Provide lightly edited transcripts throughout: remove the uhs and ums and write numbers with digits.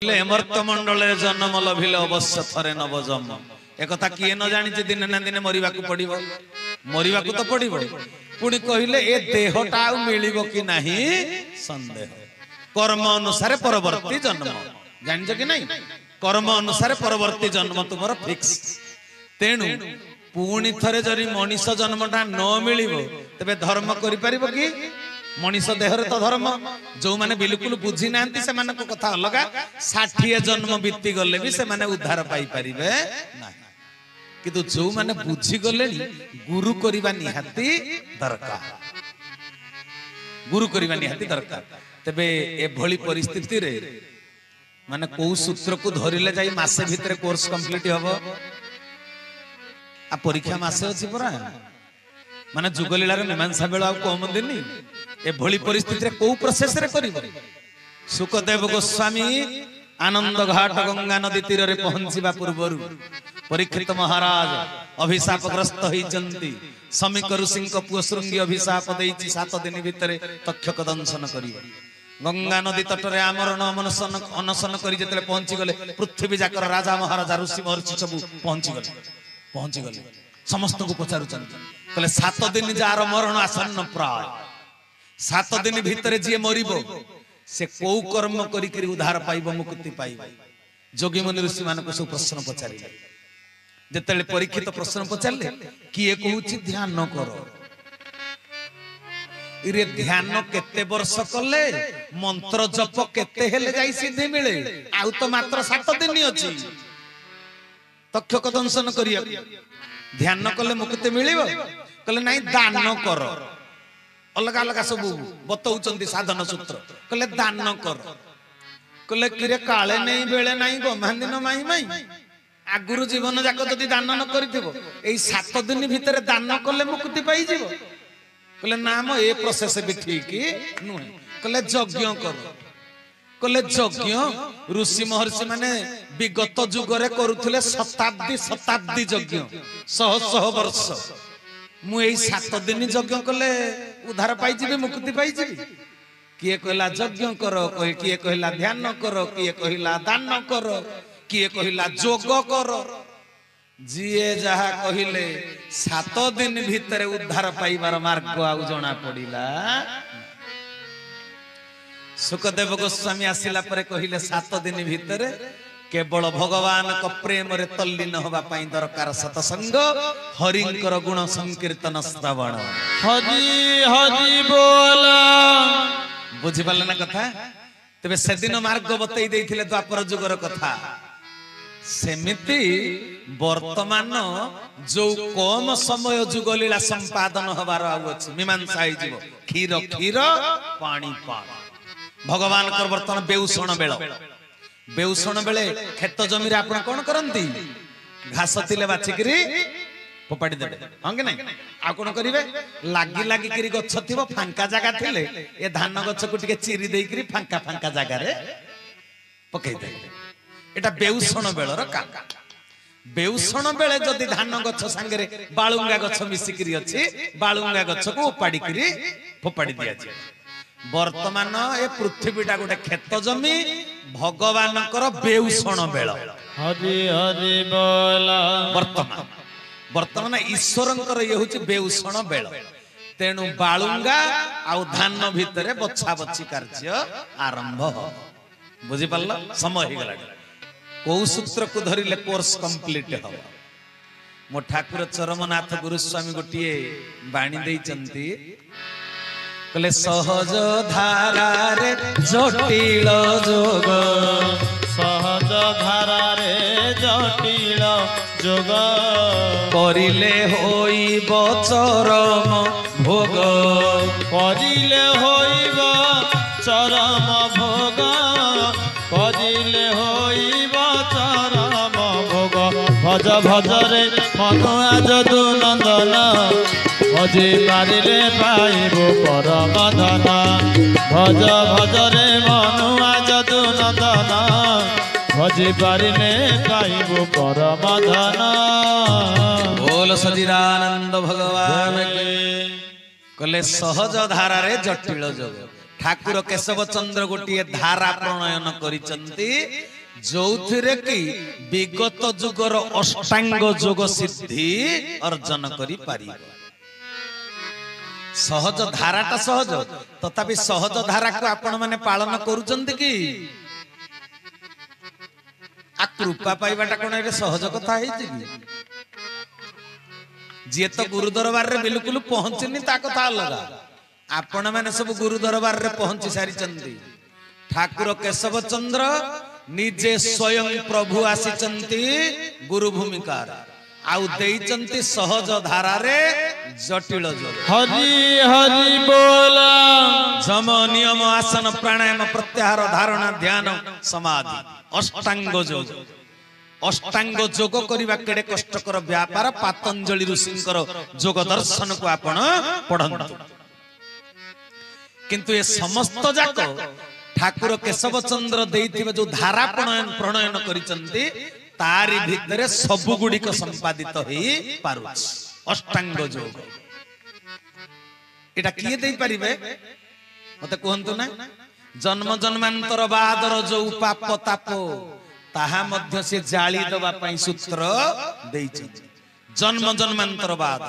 हेमर्तमंडल जन्म लभिले अवश्य थरे नव जन्म एक किए न जानी दिन ना दिन मरवा पड़ो मरवा तो पड़ो पुणी कहले ए देहटा मिलिबो कि नहीं संदेह कर्म अनुसार परवर्ती जन्म जान कि नहीं कर्म अनुसार परवर्ती जन्म तुम फिक्स तेणु पुणी थरे जरी मनीष जन्मटा न मिलिबो तबे धर्म करि परिबो कि मनीष देहरे तो धर्म जो माने बिल्कुल बुझी नांती से माने को कथा अलगा 60 जन्म बीती गले भी से माने उद्धार पाई परिबे नाही किंतु जो माने बुझी गले गुरु करिबा निहाती दरकार गुरु करिबा निहाती दरकार तबे ए भली परिस्थिति रे माने को सूत्र को धरिले जाई मासे भितरे कोर्स कंप्लीट हबो आ परीक्षा मासे अछि परा माने जुगलीलार मीमांसा बेला कम दिन ए भली परिस्थिति रे को प्रोसेस रे करिबो सुखदेव गोस्वामी आनंद घाट गंगा नदी तीर रे पहुंचीबा पूर्वरु परीक्षित महाराज अभिशापग्रस्त होइचंती समीक ऋषि को पुओ शृंगी अभिशाप देइची 7 दिन भितरे तक्षक दंशन करिबो गंगा नदी तट रे आमरण अनशन करी जतले पहुंची गले पृथ्वी जाकर राजा महाराजा ऋषि महर्षि सब पहुंची गले समस्त को पचारुचन कहले 7 दिन जार मरण आसन्न प्राय 7 दिन भितरे जी मरिबो से को कर्म करी करी उद्धार पाइबो मुक्ति पाइबो जोगी मुनि ऋषि मान को सब प्रश्न पचारिले जेतले परीक्षित प्रश्न पचारले किए कहूची ध्यान करो इरे ध्यान केते वर्ष कले मंत्र जप केते हेले जाई सिद्धि मिले आउ तो मात्र 7 दिन अछि तक्षक दंशन करिया ध्यान कले मुक्ति मिलिबो कहले नहीं दान कर अलग अलग सब बतौचंदी साधन सूत्र कहले दान कर कहले किरे काले नहीं बेले नहीं गमान दिन माई माई आगुरु जीवन जाक जदि दान न करिथिबो एई 7 दिन भितरे दान कले मुक्ति पाई जिवो कहले नाम ए प्रोसेस भी ठीक नुहे कहले यज्ञ कर कहले यज्ञ ऋषि महर्षि माने विगत जुग रे करूथिले शताब्दी यज्ञ शह वर्ष मु एई 7 दिन यज्ञ कले उद्धार पाई जिबे मुक्ति पाई जिबे किए कहला यज्ञ करो किए कहला ध्यान करो किए कहला दान करो किए कहला जोग करो जिए जहा कहिले 7 दिन भितरे उद्धार पाइबार मार्ग आउ जणा पड़िला सुखदेव गोस्वामी आसिला परे कहिले 7 दिन भितरे केवल भगवान को प्रेम रे तल्लीन होबा पई दरकार सतसंग हरिंकर गुण संकीर्तन श्रवण हरि हरि बोला बुझि पाले ना कथा तबे से दिन मार्ग बतई देथिले द्वापर जुगर कथा सेमिति वर्तमान जो कम समय जुगलीला संपादन हबार आउ अछि मीमांसा आइ जिवो खीर खीर पानी पानी भगवान कर वर्तमान बेउषण बेले खेत जमी रे आपण कोन करंती घास तिले बाछिकरी फोपाडी देबे हंगे नै आ कोन करिवे लागी लागी करी गछ थिबो फांका जागा थिले ए धान गछ को टिके चिरी देई करी फांका फांका जागा रे पकई दे एटा बेउषण बेलर काम बेउषण बेले जदि धान गछ संगे रे बाळुंगा गछ मिसिकरी अछि बाळुंगा गछ को उपाडी करी फोपाडी दिया छै वर्तमान ए पृथ्वीटा गोटे खेत जमी भगवान बेउषण बेल हरि हरि बोला वर्तमान ईश्वर ये हूँ बेउषण बेल तेणु बाळुंगा आउ धान भितर बछा बछी कार्य आरंभ हो बुझी पाल समय हो गला को सूत्र को धरिले कोर्स कंप्लीट हो मो ठाकुर चरमनाथ गुरुस्वामी गोटे बाणी देइचंती कहले सहज धारा रे जटिल जोग सहज धारा रे जटिल जोग करिले होइब चरम भोग करिले होइब चरम भोग करिले होइब चरम भोग भज भज रे मनुआ जदु नंदन भजी पारिले पाइबो परम धन भज भज रे मनुआ जदु नंदन भजी पारिले पाइबो परम धन बोल सच्चिदानंद भगवान के कहले सहज धारा रे जटिल जोग ठाकुर केशव चंद्र गोटे धारा प्रणयन करिसंती जोथिरे कि विगत जुगर अष्टांग जोग सिद्धि अर्जन करि पारिबो। सहज धाराटा सहज तथापि सहज धारा को आपण माने पालन करूचंती कि आ कृपा पाइबाटा कोन एरे सहज कथा हेछि कि जे तो गुरु दरबार रे बिल्कुल पहुंचनी ता कथा अलगा आपण माने सब गुरु दरबार रे पहुंची सारी चंदी। ठाकुर केशव चंद्र निजे स्वयं प्रभु आसीचंती गुरु भूमिकार आउ देइचंती सहज धारा रे जटिल जोग। हरि हरि बोला। जम नियम आसन प्राणायाम प्रत्याहार धारणा ध्यान समाधि अष्टांग जोग। अष्टांग जोग करिबा केडे कष्टकर व्यापार पतंजलि ऋषिंकर जोग दर्शन को आपण पढंतु। किंतु ये समस्त जाक ठाकुर केशव चंद्र देइथिबे जो धारा प्रणयन करिसंती तारी भितरे सबु गुडी को संपादित होई पारुछ। अष्टांग जोग एटा किए देई परिबे मते कहंतु ना। जन्म जन्मांतर बादर जो पाप ताप ताहा मध्य से जाली दबा पई सूत्र देइछि। जन्म जन्मांतर बाद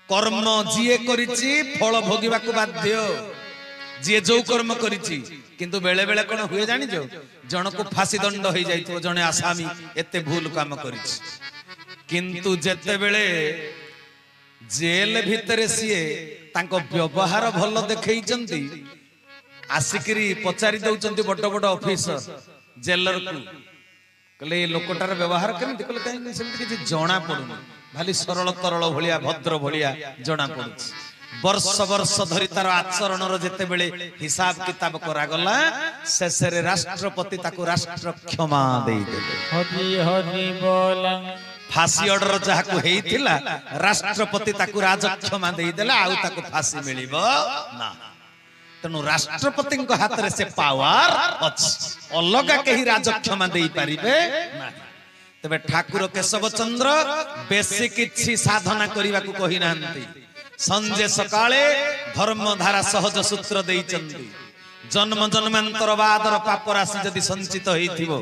कर्म जिए करिछि फल भोगिबा को बाध्य जे जो कर्म करिछि। किंतु बेले बेले कोन हुए जानि जो जण को फांसी दंड होई जाइतो जणे आसामी एते भूल काम करिछि। किंतु जेते बेले जेल भितरे सिए तांको व्यवहार भल देखैचंती आसिकरी पचारि दउचंती बड बड ऑफिसर जेलर को कहले ए लोकटार व्यवहार केमिति कहले काई सेमिति कि जणा पडुनी भाली सरल तरल भलिया भद्र भलिया जणा पडुछि। वर्ष वर्ष धरी तार आचरण जेते बेले हिसाब किताब करा गला शेष रे राष्ट्रपति ताको राष्ट्र क्षमा देई देले। हरि हरि बोला। फांसी ऑर्डर जहाको हेइथिला राष्ट्रपति ताको राज क्षमा देई देला आउ ताको फांसी मिलिबो ना। तनु राष्ट्रपति को हाथ रे से पावर अछि अलगा केही राज क्षमा देई परिबे ना। तबे ठाकुर केशव चंद्र बेसी किछि साधना करिवा को कहि नांती। संजे सकाळे धर्मधारा सहज सूत्र देइचंती। जन्म जन्मांतर बादर पाप राशि जदि संचित होइथिबो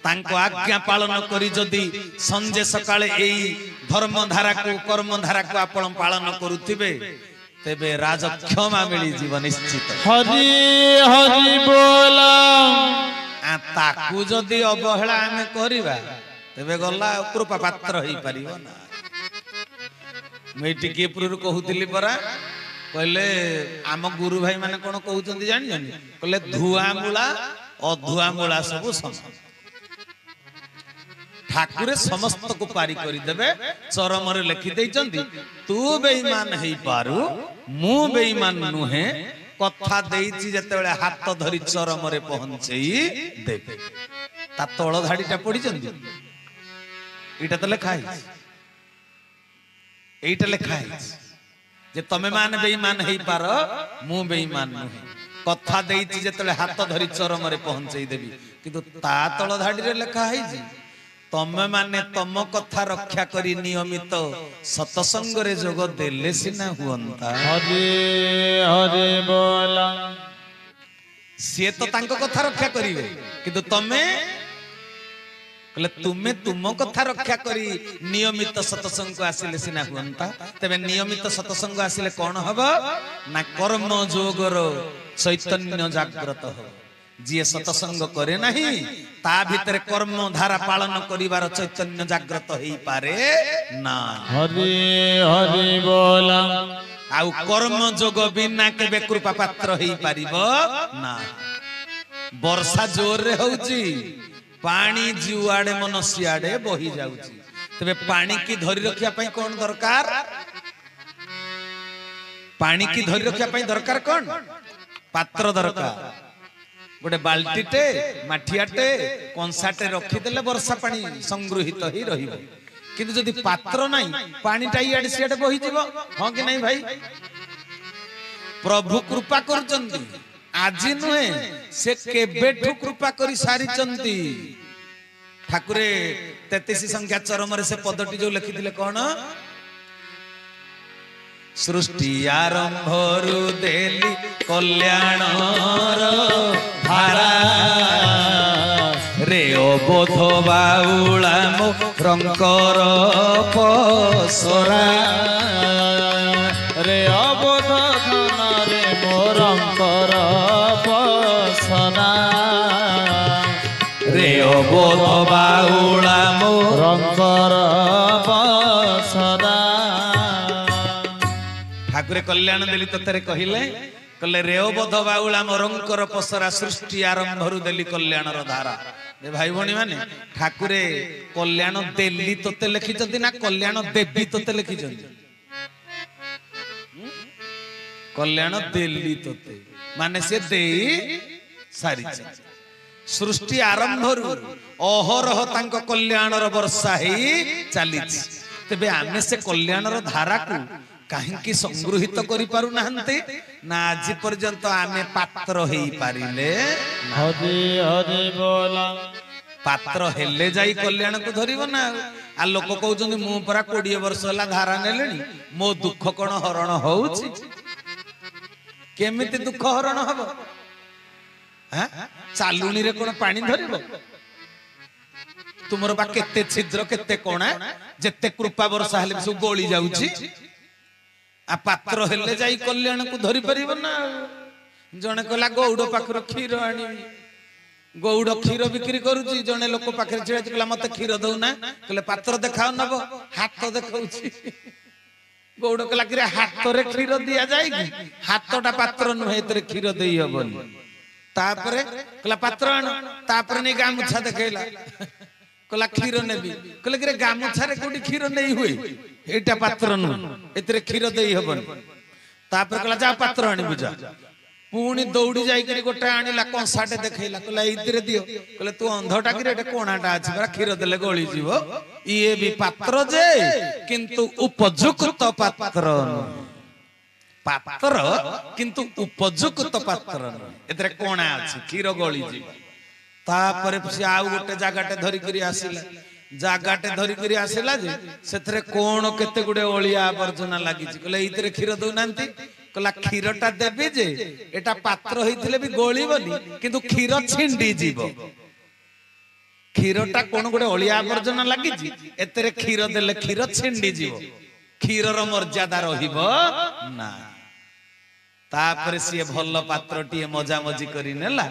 तांको आज्ञा पालन करी जदि संजे सकाळे एई धर्मधारा को कर्मधारा को आपण पालन करूथिबे तेबे राज क्षमा मिली जीवन निश्चित। हरि हरि बोला। आ ताकू जदि अवहेला आमे करिबा तेबे गल्ला कृपा पात्र होई परिबो ना। मैं टिकेपुर कहूली परा कहले आम गुरु भाई माने कोन कहउचंती जानि जानि कहले धुआ मूला अधुआ मूला सब समान। ठाकुरे समस्त को पारी करि देबे चरम रे लिखि दैचंती तू बेईमान हेई पारु मु बेईमान नुहे कथा देइछि जते बेले हाथ धरि चरम रे पहुंचेई देबे। ता तळ धाडीटा पडिचंती एटा त लेखा है एटा लेखा है जे तमे मान बेईमान हेई पार मु बेईमान नुहे कथा देइछि जते हाथ धरि चरम रे पहुंचेई देबी। किंतु ता तळ धाडी रे लेखा है जी तमे माने तम कथा रक्षा करी नियमित सत्संग रे जोग देले सिना हुअंता। हरि हरि बोला। से तो तांको कथा रक्षा करिवे किंतु तमे कहले तुमे तुम कथा रक्षा करी नियमित सत्संग को आसिले सिना हुअंता। तबे नियमित सत्संग आसिले कोन हबो ना कर्म जोगर चैतन्य जागृत हो। जी सत्संग करे नहीं ता भीतर कर्म धारा पालन करिवार चैतन्य जागृत हेई पारे ना। हरि हरि बोला। आउ कर्म जोग बिना केबे कृपा पात्र हेई पारिबो ना। वर्षा जोर रे होउची पानी जुआडे मन सियाडे बही जाउची तबे पानी की धरि रखिया पई कोन दरकार पानी की धरि रखिया पई दरकार कोन पात्र दरकार। गोटे बाल्टीटे माठियाटे कंसाटे रखी देले वर्षा पानी संग्रहित ही रहिबो। किंतु जदि पात्र नाही पानीटा इयाडे सियाडे बही जिवो हां कि नाही भाई। प्रभु कृपा करचंती आजि नुहे से केबेठु कृपा करी सारिचंती। ठाकुरे 33 संख्या चरम रे से पदटी जो लिखि दिले कोन सृष्टि आरंभरू देली कल्याणर धारा रे अबोध बाउला मो रंकर पसरा रे अबोध धन रे मोरंकर पसरा रे अबोध बाउला मो रंकर पसरा ठाकुरे कल्याण देली तोते कहले कहले रेव बोध बाउला मोरंकर पसरा सृष्टि आरंभरू देली कल्याणर धारा ए भाई भणी माने ठाकुरे कल्याण देली तोते लिखिचंती ना कल्याण देवी तोते लिखिचंती कल्याण देली तोते माने से देई सारी सृष्टि आरंभरू अहरह तांको कल्याणर वर्षा ही चलीछि तेबे आमे से कल्याणर धारा को कहीं संगृहित करि पारु नाहंते ना आज पर्यंत आमे पात्र हेई पारिले हरि हरि बोला पात्र हेले जाई कल्याण को धरिबो ना आ लोक कहउछन मु परा 20 वर्ष होला धारा नेलेनी मो दुख कोन हरण होउछि केमिति दुख हरण हबो हां चालुनी रे कोन पानी धरिबो तुमर बा केते छिद्र केते कोणा जेते कृपा वर्षा हेले सब गोली जाउछि आ पात्र हेले जाई कल्याण को धरि परिबो ना जने कहला गौड़ पाखर क्षीर आनी गौड़ क्षीर बिक्री करूची जने लोक पाखरे छिड़ा कहला मते क्षीर दउ ना कहले पात्र देखाओ नबो हाथ देखाउची गौड़ कहला कि हाथ रे क्षीर दिया जाय कि हाथटा पात्र नुहे तरे क्षीर देई हबनी तापरे कहला पात्र आन तापरे नै गामुछा देखेला कहला क्षीर नेबी कहले कि गामुछा रे कोडी क्षीर नै हुए एटा पात्र नु एतरे क्षीर देई हबन तापर कहला जा पात्र आनी बुझा पुणी दौड़ी जाई करी गोटा आनिला कंसाटे देखैला कहला इतरे दियो कहले तू अंधटा कि एटा कोणाटा अछि बरा क्षीर देले गळी जीवो इए भी पात्र जे किंतु उपयुक्त पात्र पात्र किंतु उपयुक्त पात्र एतरे कोणा अछि क्षीर गळी जीवो तापर से आउ गोटे जागाटे धरि करी आसिला जागाटे धरि करी आसिला जे सेथरे कोण केते गुडे ओलिया आवर्जना लागि छि कहले इतरे क्षीर दउ नांती कहला क्षीरटा देबे जे एटा पात्र होइथिले भी गोळीबनी किंतु क्षीर छिंडी जीवो क्षीरटा कोण गुडे ओलिया आवर्जना लागि छि एतरे क्षीर देले क्षीर छिंडी जीवो क्षीरर मर्यादा रहिबो ना तापर से भल्ल पात्रटी मजा मजी करी नेला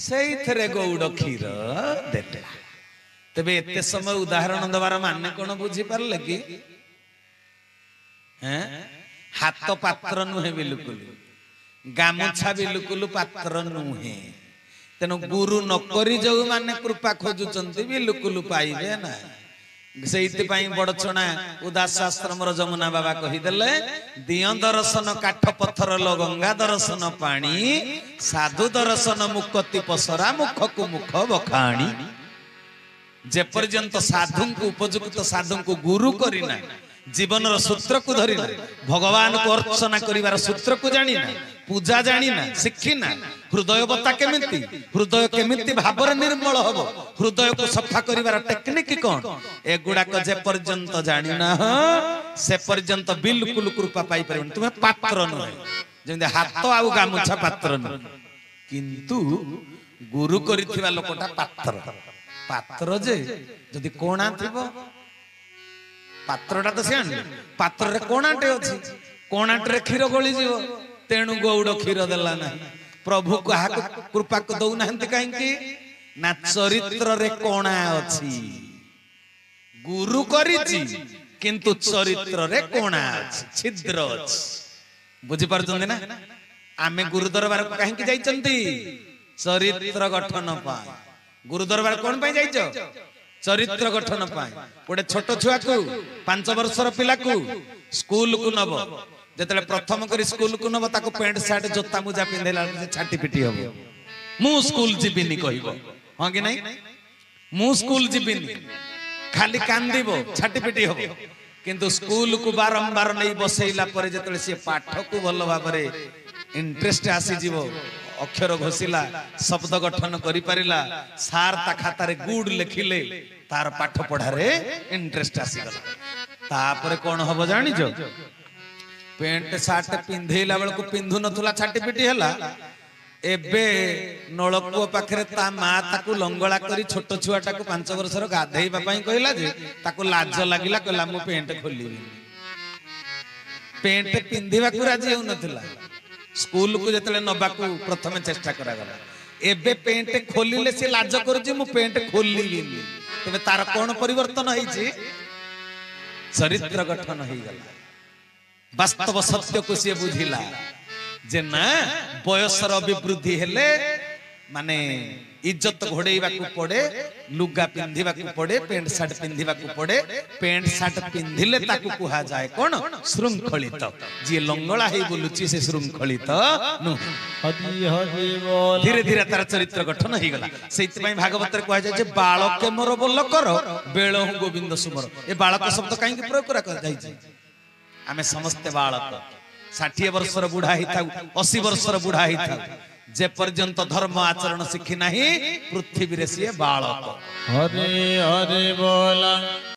सेइथरे गौड़ क्षीर देला तबे एते समय उदाहरण दबार माने कोन बुझी परले कि हैं हाथ पात्र नुहे बिल्कुल गामुछा बिल्कुल पात्र नुहे तेनु गुरु नकरी जो माने कृपा खोजुचंती बिल्कुल पाइबे ना सेइति पई बडछणा उदास आश्रमर जमुना बाबा कहि देले दिय दर्शन काठ पत्थर लो गंगा दर्शन पानी साधु दर्शन मुक्ति पसरा मुख को मुख बखाणी जे पर्यंत साधु को उपयुक्त साधु को गुरु करिना जीवन सूत्र को धरिना भगवान को अर्चना करिवार सूत्र को जानिना पूजा जानिना शिखिना हृदय बता केमिति हृदय केमिति भाबर निर्मल हबो हृदय को सफा करिवार टेक्निक कोन एगुडा को जे पर्यंत जानिना से पर्यंत बिल्कुल कृपा पाई परबन तुमे पात्र न जेंदे हाथ आउ गामुछा पात्र न किंतु गुरु करिथिबा लोकटा पात्र पात्र जे जदि कोणा थिबो पात्रटा तो सेन पात्र रे कोणाटे अछि कोणाटे रे क्षीर गळी जीवो तेणु गौड़ क्षीर देला ना प्रभु कहा कृपा को दउ नाहंती काहे कि ना चरित्र रे कोणा अछि गुरु करिछि किंतु चरित्र रे कोणा अछि छिद्र अछि बुझि परछन्ती ना आमे गुरु दरबार को काहे कि जाइचंती चरित्र गठन पाए गुरु दरबार कोन पाई जाइचो चरित्र गठन पाए गोटे छोट छुआ को 5 वर्षर पिला को स्कूल को नब जेतले प्रथम करी स्कूल को नब ताको पैंट शर्ट जोता मुजा पिंधेला छाटी पिटी हबो मु स्कूल जिबिनी कहिबो हां कि नहीं मु स्कूल जिबिनी खाली कांदीबो छाटी पिटी हबो किंतु स्कूल को बारंबार नहीं बसैला पर जेतले से पाठ को भलो भाबरे इंटरेस्ट आसी जीवो अक्षर घोषिला शब्द गठन करि परिला सार ता खाता रे गुड लिखिले तार पाठ पढ़ारे इंटरेस्ट आसी गला तापर कोन हबो जानि जो पेंट सार्ट पिंधेला बेलू पिंधु नथुला छाटी पिटी हला एबे नलकूप पाखरे ता माँ ताकू लंगड़ा करी छोट छुआटा को 5 वर्षर गाधेइबा पई कहला जे ताकू लाज लागिला कहला मु पेंट खोलिबी पेंट पिंधिबा को राजी हो नथुला स्कूल को जतले नबाकू प्रथम चेष्टा करा गला एबे पेंट खोलिले से लाज करजी मु पेंट खोलिबी तबे तार कोन परिवर्तन होईची चरित्र गठन होई गला वास्तव सत्य को से बुझिला जे ना बयसर अभिवृद्धि हेले माने इज्जत घोड़ेइबा को पड़े लुगा पिंधिबा को पड़े पेंट शर्ट पिंधिबा को पड़े पेंट शर्ट पिंधिले ताकू कुहा जाए कोन श्रृंखलित जे लंगड़ा हे बोलुची से श्रृंखलित नु हरि हरि बोल धीरे धीरे तार चरित्र गठन होई गला सेति पई भागवत रे कुहा जाय जे बालके मोर बोल कर बेळहु गोविंद सुमर ए बालक शब्द काहे के प्रयोग करा जाय छै आमे समस्त बालक 60 वर्षर बुढ़ा ही था 80 वर्षर बुढ़ा ही था जे पर्यंत धर्म आचरण शिखी नहीं पृथ्वी रे सिए बालक हरि हरि बोल।